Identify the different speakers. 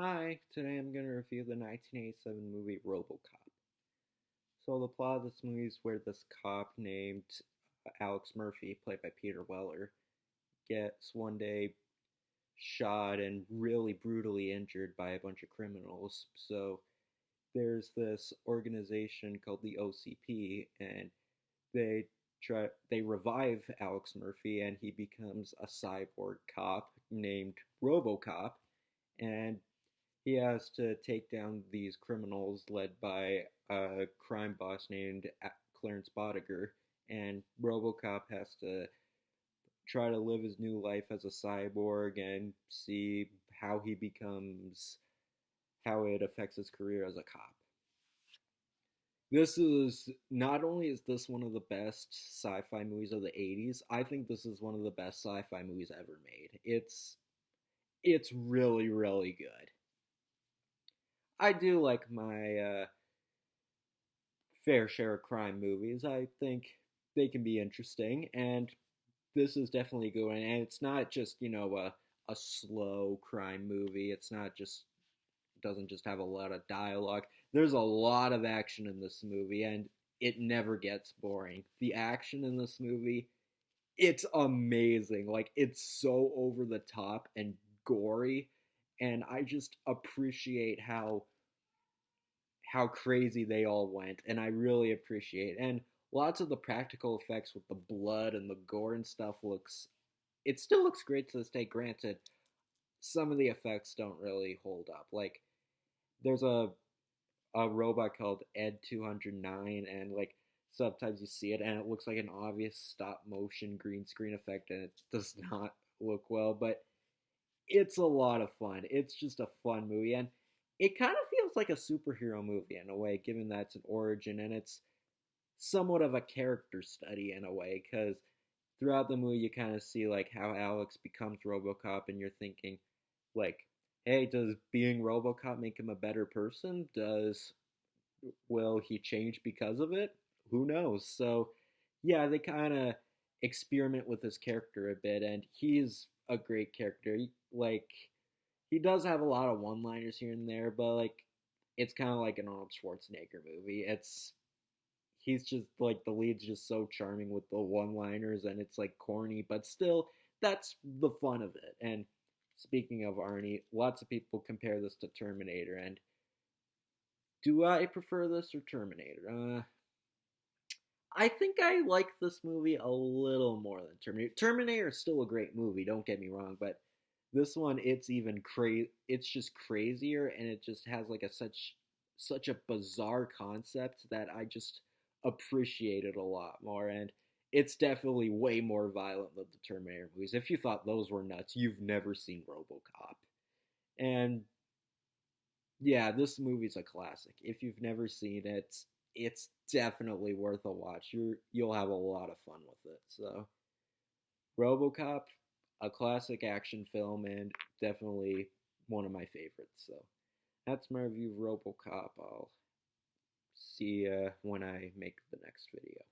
Speaker 1: Hi, today I'm going to review the 1987 movie Robocop. So the plot of this movie is where this cop named Alex Murphy, played by Peter Weller, gets one day shot and really brutally injured by a bunch of criminals. So there's this organization called the OCP, and they they revive Alex Murphy, and he becomes a cyborg cop named Robocop, and he has to take down these criminals led by a crime boss named Clarence Bodiger, and RoboCop has to try to live his new life as a cyborg and see how he becomes, how it affects his career as a cop. This is not only is this one of the best sci-fi movies of the 80s, I think this is one of the best sci-fi movies ever made. It's really good. I do like my fair share of crime movies. I think they can be interesting, and this is definitely a good one. And it's not just a slow crime movie. It's not just doesn't just have a lot of dialogue. There's a lot of action in this movie, and it never gets boring. The action in this movie, it's amazing. Like, it's so over the top and gory, and I just appreciate how crazy they all went, and I really appreciate it. And lots of the practical effects with the blood and the gore and stuff it still looks great to this day. Granted, some of the effects don't really hold up. Like, there's a robot called Ed 209, and like sometimes you see it and it looks like an obvious stop motion green screen effect, and it does not look well, but it's a lot of fun. It's just a fun movie, and it kind of feels like a superhero movie in a way, given that it's an origin and it's somewhat of a character study in a way, because throughout the movie you kind of see like how Alex becomes RoboCop, and you're thinking like, hey, does being RoboCop make him a better person? Will he change because of it? Who knows? So yeah, they kind of experiment with his character a bit, and he's a great character. He does have a lot of one-liners here and there, but like it's kind of like an Arnold Schwarzenegger movie. He's just like the lead's just so charming with the one-liners, and it's like corny, but still that's the fun of it. And speaking of Arnie, lots of people compare this to Terminator, and do I prefer this or Terminator? I think I like this movie a little more than Terminator. Terminator is still a great movie, don't get me wrong, but this one it's even crazy. It's just crazier, and it just has like such a bizarre concept that I just appreciate it a lot more. And it's definitely way more violent than the Terminator movies. If you thought those were nuts, you've never seen RoboCop. And yeah, this movie's a classic. If you've never seen it, it's definitely worth a watch. You'll have a lot of fun with it. So, RoboCop, a classic action film, and definitely one of my favorites. So, that's my review of RoboCop. I'll see you when I make the next video.